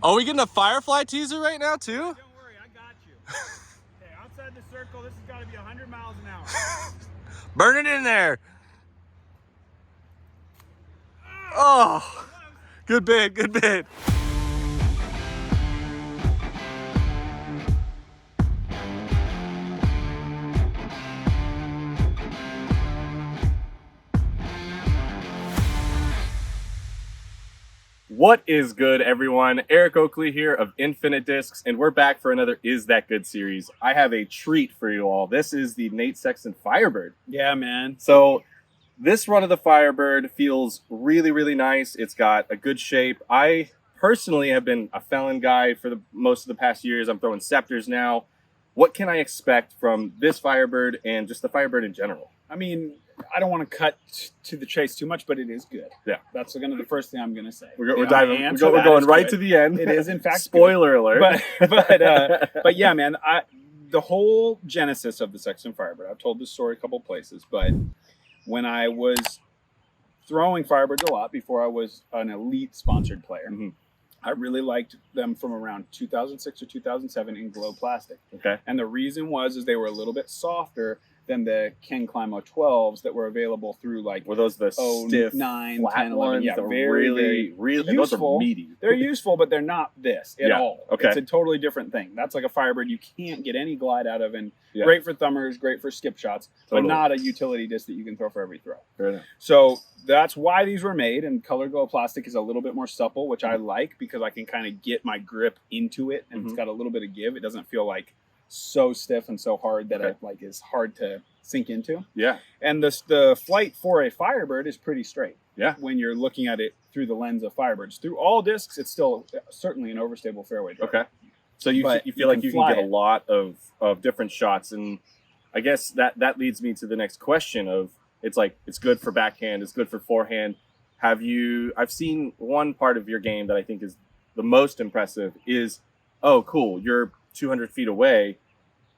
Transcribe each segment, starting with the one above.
Are we getting a firefly teaser right now too? Don't worry, I got you. Okay, outside the circle, this has got to be 100 miles an hour. Burn it in there. Oh, good bit, good bit. What is good, everyone? Eric Oakley here of Infinite Discs, and we're back for another Is That Good series. I have a treat for you all. This is the Nate Sexton Firebird. Yeah, man. So this run of the Firebird feels really, really nice. It's got a good shape. I personally have been a Felon guy for most of the past years. I'm throwing Scepters now. What can I expect from this Firebird and just the Firebird in general? I mean, I don't want to cut to the chase too much, but it is good. Yeah. That's going to be the first thing I'm going to say. We're going right to the end. It is, in fact, spoiler alert. But yeah, man, the whole genesis of the Sexton Firebird, I've told this story a couple places, but when I was throwing Firebirds a lot before I was an elite sponsored player, I really liked them from around 2006 or 2007 in glow plastic. Okay. And the reason was they were a little bit softer than the Ken Climo 12s that were available through like were those the stiff 9, flat 10, 11. ones? Yeah, really useful. Those are meaty. They're useful, but they're not this at all. Okay. It's a totally different thing. That's like a Firebird you can't get any glide out of, and great for thumbers, great for skip shots, but not a utility disc that you can throw for every throw. Fair enough. So that's why these were made, and Color Glow plastic is a little bit more supple, which I like because I can kind of get my grip into it, and it's got a little bit of give. It doesn't feel like so stiff and so hard that it like is hard to sink into. Yeah. And the flight for a Firebird is pretty straight. Yeah. When you're looking at it through the lens of Firebirds. Through all discs, it's still certainly an overstable fairway drive. Okay. So you feel like you can get a lot of different shots, and I guess that leads me to the next question of it's good for backhand, it's good for forehand. I've seen one part of your game that I think is the most impressive is, oh, cool, you're 200 feet away,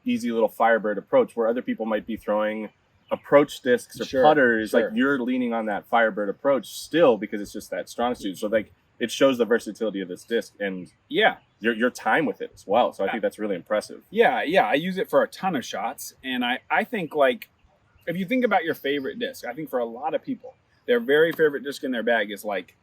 easy little Firebird approach, where other people might be throwing approach discs or putters. Like you're leaning on that Firebird approach still because it's just that strong suit. So like it shows the versatility of this disc and your time with it as well. So I think that's really impressive. Yeah, I use it for a ton of shots, and I think like if you think about your favorite disc, I think for a lot of people, their very favorite disc in their bag is like,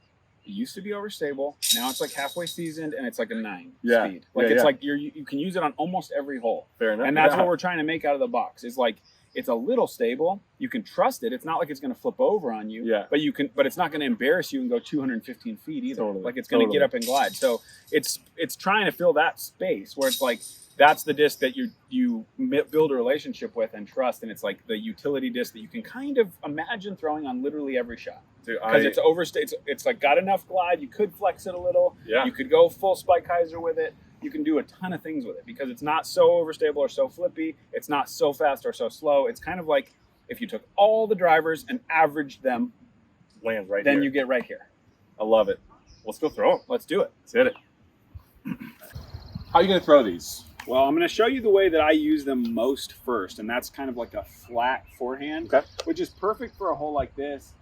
it used to be overstable. Now it's like halfway seasoned, and it's like a 9 speed. Like it's like you can use it on almost every hole. Fair enough. And that's what we're trying to make out of the box. Is like it's a little stable. You can trust it. It's not like it's going to flip over on you. Yeah. But it's not going to embarrass you and go 215 feet either. Totally. Like it's going to get up and glide. So it's trying to fill that space where it's like that's the disc that you build a relationship with and trust, and it's like the utility disc that you can kind of imagine throwing on literally every shot. Because it's overstayed. It's like got enough glide. You could flex it a little. Yeah. You could go full spike hyzer with it. You can do a ton of things with it because it's not so overstable or so flippy. It's not so fast or so slow. It's kind of like if you took all the drivers and averaged them, lands right then here. You get right here. I love it. Let's go throw them. Let's do it. Let's hit it. How are you going to throw these? Well, I'm going to show you the way that I use them most first, and that's kind of like a flat forehand, which is perfect for a hole like this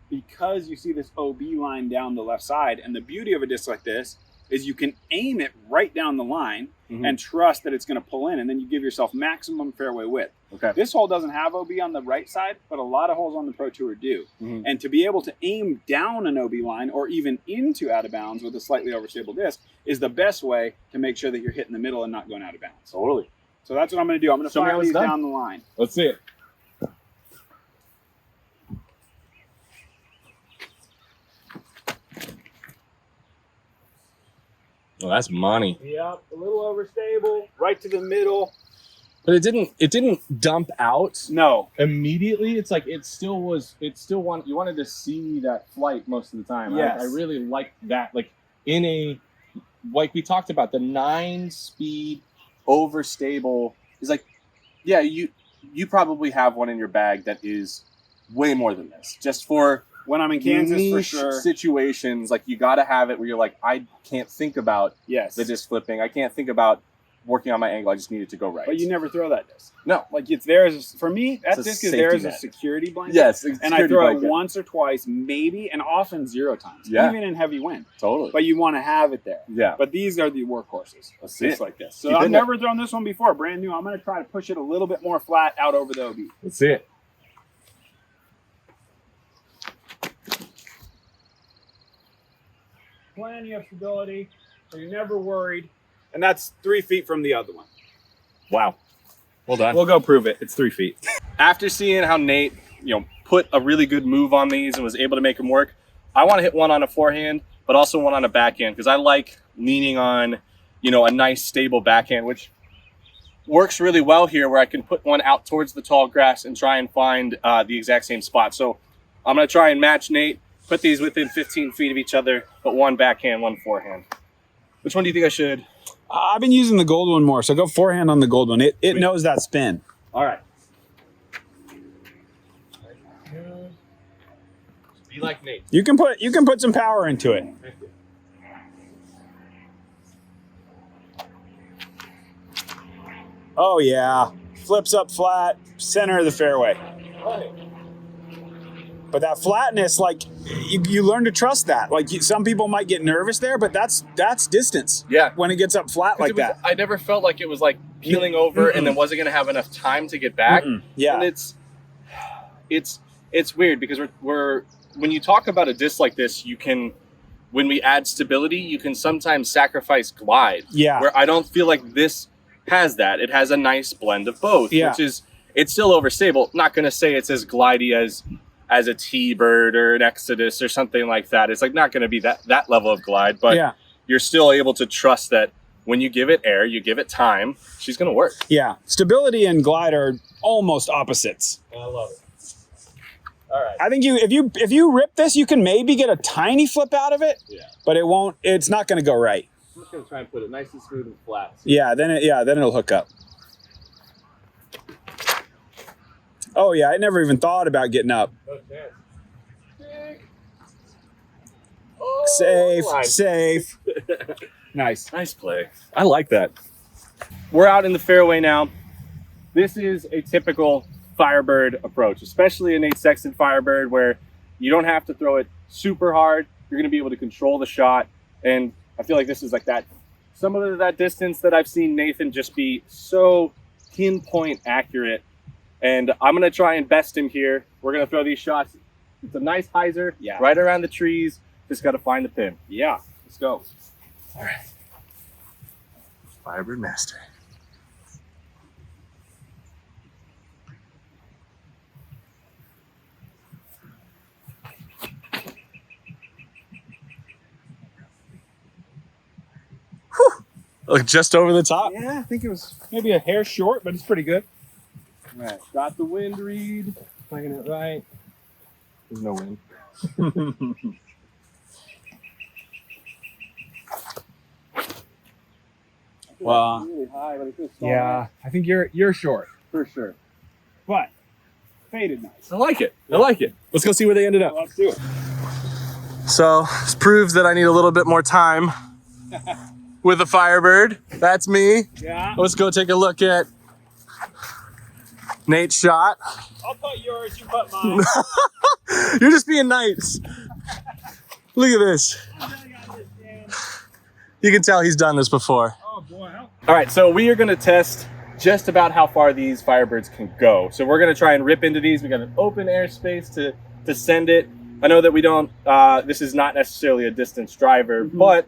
because you see this OB line down the left side, and the beauty of a disc like this is you can aim it right down the line and trust that it's going to pull in, and then you give yourself maximum fairway width. Okay. This hole doesn't have OB on the right side, but a lot of holes on the Pro Tour do. And to be able to aim down an OB line or even into out of bounds with a slightly overstable disc is the best way to make sure that you're hitting the middle and not going out of bounds. Totally. So that's what I'm going to do. I'm going to fire these down the line. Let's see it. Oh, that's money. Yep, a little overstable, right to the middle. But it didn't dump out. No. Immediately. It's like you wanted to see that flight most of the time. Yes. I really liked that. Like we talked about, the 9-speed overstable is like, yeah, you probably have one in your bag that is way more than this. Just for when I'm in Kansas, for sure. Situations, like you got to have it where you're like, I can't think about the disc flipping. I can't think about working on my angle. I just need it to go right. But you never throw that disc. No. Like it's there as for me, that It's a disc is there as a safety net. security blanket. Yes, and I throw it once or twice, maybe, and often 0 times. Yeah. Even in heavy wind. Totally. But you want to have it there. Yeah. But these are the workhorses. Let's Just see it. like this. So I've never thrown this one before, brand new. I'm going to try to push it a little bit more flat out over the OB. Let's see it. Plenty of stability, so you're never worried. And that's 3 feet from the other one. Wow. Well done. We'll go prove it. It's 3 feet. After seeing how Nate, put a really good move on these and was able to make them work, I want to hit one on a forehand, but also one on a backhand, because I like leaning on, a nice stable backhand, which works really well here, where I can put one out towards the tall grass and try and find the exact same spot. So I'm going to try and match Nate, put these within 15 feet of each other, but one backhand, one forehand. Which one do you think I should? I've been using the gold one more, so go forehand on the gold one. It knows that spin. All right. Be like Nate. You can put some power into it. Oh yeah, flips up flat, center of the fairway. But that flatness, like you learn to trust that. Like some people might get nervous there, but that's distance. Yeah. When it gets up flat like that. I never felt like it was like peeling over and then wasn't going to have enough time to get back. Yeah. And it's weird because we're when you talk about a disc like this, when we add stability, you can sometimes sacrifice glide. Yeah. Where I don't feel like this has that. It has a nice blend of both, which is, it's still overstable. Not going to say it's as glidey as a T-Bird or an Exodus or something like that. It's like not going to be that level of glide, but you're still able to trust that when you give it air, you give it time, she's going to work. Yeah. Stability and glide are almost opposites. I love it. All right. I think if you rip this, you can maybe get a tiny flip out of it. Yeah. But it's not going to go right. I'm just going to try and put it nice and smooth and flat. Yeah, then it'll hook up. Oh yeah, I never even thought about getting up. No chance. Safe. Nice. Nice play. I like that. We're out in the fairway now. This is a typical Firebird approach, especially a Nate Sexton Firebird, where you don't have to throw it super hard. You're going to be able to control the shot. And I feel like this is like that, some of that distance that I've seen Nathan just be so pinpoint accurate. And I'm going to try and best him here. We're going to throw these shots. It's a nice hyzer, right around the trees. Just got to find the pin. Yeah, let's go. All right. Firebird Master. Look, just over the top. Yeah, I think it was Maybe a hair short, but it's pretty good. all right. Got the wind read. Playing it right. There's no wind. Well, really high, but it feels yeah, I think you're short, for sure. but faded nice. I like it. I like it. Let's go see where they ended up. Let's do it. So this proves that I need a little bit more time with the Firebird. That's me. Yeah. Let's go take a look at Nate's shot. I'll put yours. You put mine. You're just being nice. Look at this. You can tell he's done this before. Oh boy. All right, so we are going to test just about how far these Firebirds can go. So we're going to try and rip into these. We got an open airspace to send it. I know that we don't, this is not necessarily a distance driver, but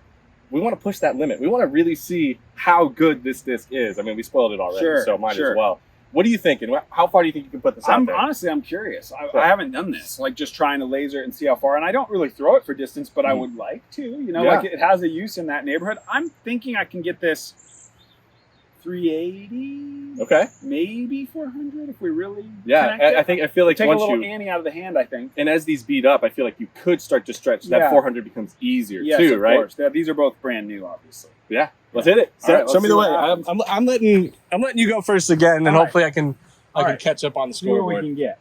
we want to push that limit. We want to really see how good this disc is. I mean, we spoiled it already, so might as well. What are you thinking? How far do you think you can put this out there? Honestly, I'm curious. I haven't done this, like just trying to laser it and see how far. And I don't really throw it for distance, but I would like to. You know, like it has a use in that neighborhood. I'm thinking I can get this 380. Okay. Maybe 400 if we really. Yeah, I feel like take once a little Annie out of the hand, I think. And as these beat up, I feel like you could start to stretch. That 400 becomes easier too, right? Of course. These are both brand new, obviously. Yeah. Let's hit it. Right, show me the way. I'm letting you go first again, and hopefully I can catch up on the See what scoreboard. we can get.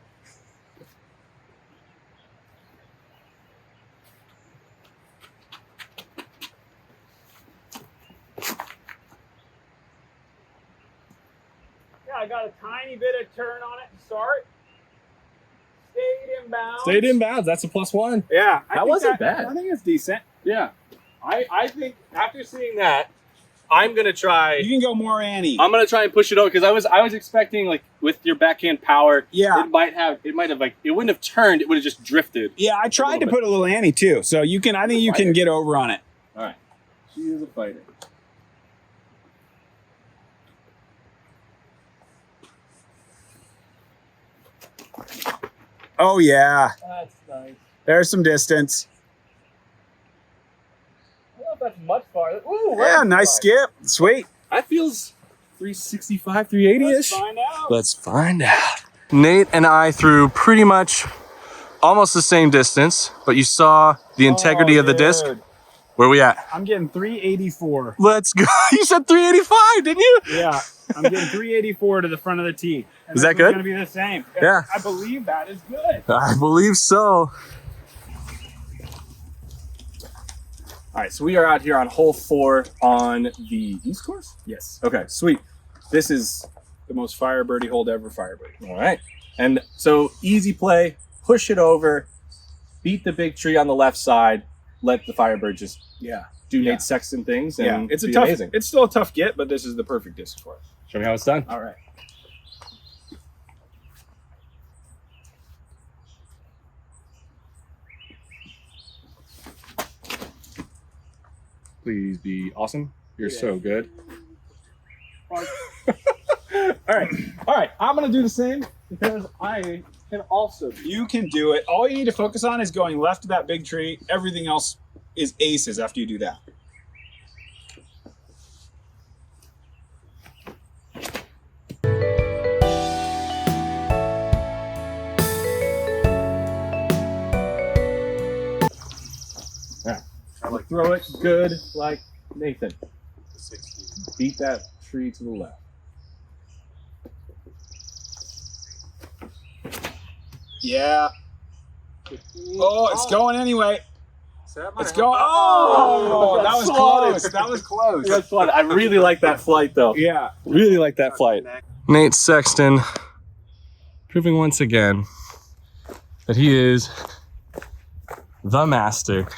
I got a tiny bit of turn on it to start. Stayed in bounds. Stayed in bounds. That's a +1. Yeah. That wasn't bad. I think it's decent. Yeah. I think after seeing that, I'm gonna try. You can go more Annie. I'm gonna try and push it over because I was expecting, like, with your backhand power, yeah, it might have like, it wouldn't have turned, it would have just drifted. Yeah, I tried to put a little Annie too, so you can. I think you can get over on it. All right. She is a fighter. Oh yeah. That's nice. There's some distance. I don't know if that's much farther. Ooh, yeah, nice skip. Sweet. That feels 365, 380-ish. Let's find out. Let's find out. Nate and I threw pretty much almost the same distance, but you saw the integrity of the disc. Where we at? I'm getting 384. Let's go. You said 385, didn't you? Yeah, I'm getting 384 to the front of the tee. And is that good? It's going to be the same. Yeah. I believe that is good. I believe so. All right, so we are out here on hole 4 on the East course? Yes. Okay, sweet. This is the most Firebirdie hold ever, Firebird. all right. And so easy play, push it over, beat the big tree on the left side, let the Firebird just do Nate Sexton things, and it's be tough. amazing. It's still a tough get, but this is the perfect disc for it. Show me how it's done. All right. Please be awesome. You're so good. All right. I'm gonna do the same because I can also. You can do it. All you need to focus on is going left to that big tree. Everything else is aces after you do that. Yeah. Throw it good like Nathan. Beat that tree to the left. Yeah. Oh, it's going anyway. It's going. Oh, that was close. That was close. That's fun. I really like that flight, though. Yeah. Really like that flight. Nate Sexton proving once again that he is the master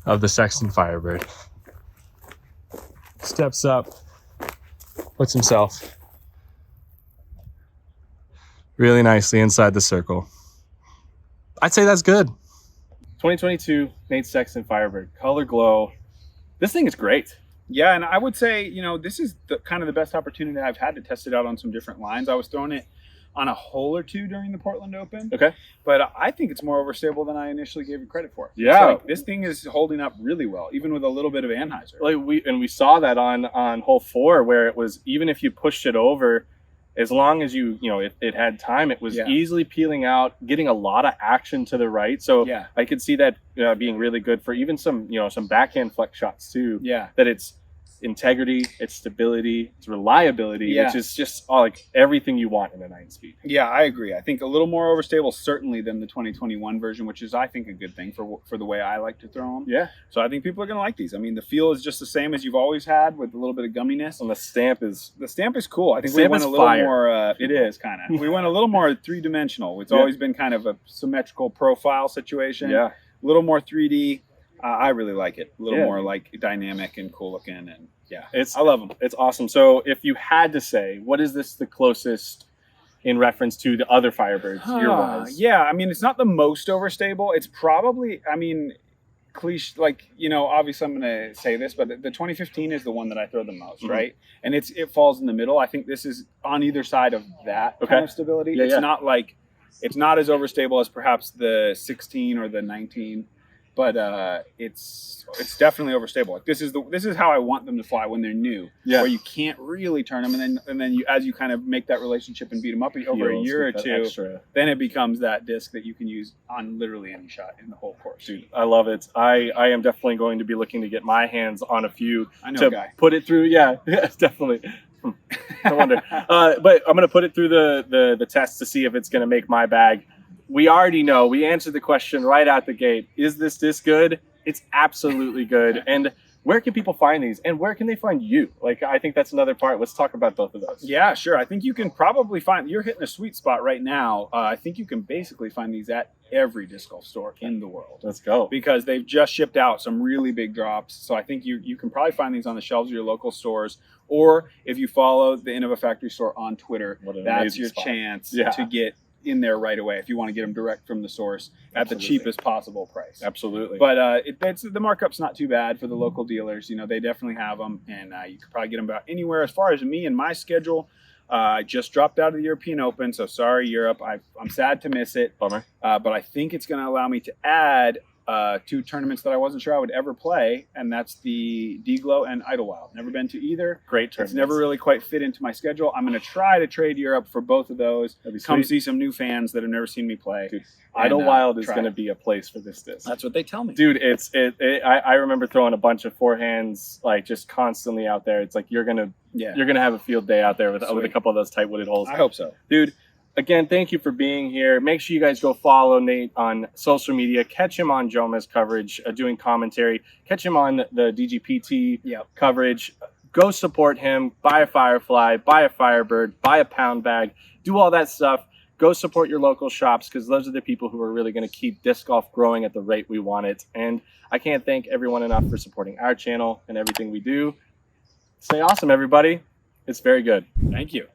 of the Sexton Firebird. Steps up, puts himself really nicely inside the circle. I'd say that's good. 2022 Nate Sexton Firebird, Color Glow. This thing is great. Yeah, and I would say, you know, this is kind of the best opportunity I've had to test it out on some different lines. I was throwing it on a hole or two during the Portland Open. Okay. But I think it's more overstable than I initially gave it credit for. Yeah. Like, this thing is holding up really well, even with a little bit of Anheuser. Like we saw that on hole 4, where it was, even if you pushed it over, as long as it had time, it was easily peeling out, getting a lot of action to the right. So I could see that being really good for even some backhand flex shots too. Yeah. That it's integrity, its stability, its reliability, which is just like everything you want in a 9-speed. Yeah, I agree. I think a little more overstable certainly than the 2021 version, which is, I think, a good thing for the way I like to throw them. Yeah. So I think people are going to like these. I mean, the feel is just the same as you've always had, with a little bit of gumminess. And the stamp is cool. I think we went a little more. It is kind of. We went a little more 3-dimensional. It's always been kind of a symmetrical profile situation. Yeah. A little more 3D. I really like it. A little more like dynamic and cool looking, and I love them. It's awesome. So if you had to say, what is this the closest in reference to the other Firebirds year-wise? Yeah, I mean, it's not the most overstable. It's probably, I mean, cliche, like, obviously I'm going to say this, but the 2015 is the one that I throw the most, right? And it falls in the middle. I think this is on either side of that kind of stability. It's not like, it's not as overstable as perhaps the 16 or the 19. But it's definitely overstable. Like, this is how I want them to fly when they're new, where you can't really turn them, and then you, as you kind of make that relationship and beat them up over a year or two, then it becomes that disc that you can use on literally any shot in the whole course. Dude, I love it. I am definitely going to be looking to get my hands on a few put it through. Yeah, definitely. No wonder. But I'm going to put it through the test to see if it's going to make my bag. We already know. We answered the question right out the gate. Is this disc good? It's absolutely good. And where can people find these, and where can they find you? Like, I think that's another part. Let's talk about both of those. Yeah, sure. I think you can probably find, you're hitting a sweet spot right now. I think you can basically find these at every disc golf store in the world. Let's go. Because they've just shipped out some really big drops. So I think you can probably find these on the shelves of your local stores. Or if you follow the Innova Factory Store on Twitter, that's your chance to get in there right away if you want to get them direct from the source at the cheapest possible price. Absolutely. But the markup's not too bad for the local dealers. You know, they definitely have them, and you could probably get them about anywhere. As far as me and my schedule, I just dropped out of the European Open, so sorry, Europe. I'm sad to miss it. Bummer. But I think it's going to allow me to add 2 tournaments that I wasn't sure I would ever play, and that's the D-Glow and Idlewild. Never been to either. Great tournaments. It's never really quite fit into my schedule. I'm going to try to trade Europe for both of those. Come see some new fans that have never seen me play. Dude, Idlewild is going to be a place for this disc. That's what they tell me. Dude, I remember throwing a bunch of forehands like just constantly out there. It's like you're gonna have a field day out there with a couple of those tight wooded holes. I hope so. Dude, again, thank you for being here. Make sure you guys go follow Nate on social media. Catch him on Joma's coverage, doing commentary. Catch him on the DGPT coverage. Go support him. Buy a Firefly, buy a Firebird, buy a pound bag. Do all that stuff. Go support your local shops, because those are the people who are really going to keep disc golf growing at the rate we want it. And I can't thank everyone enough for supporting our channel and everything we do. Stay awesome, everybody. It's very good. Thank you.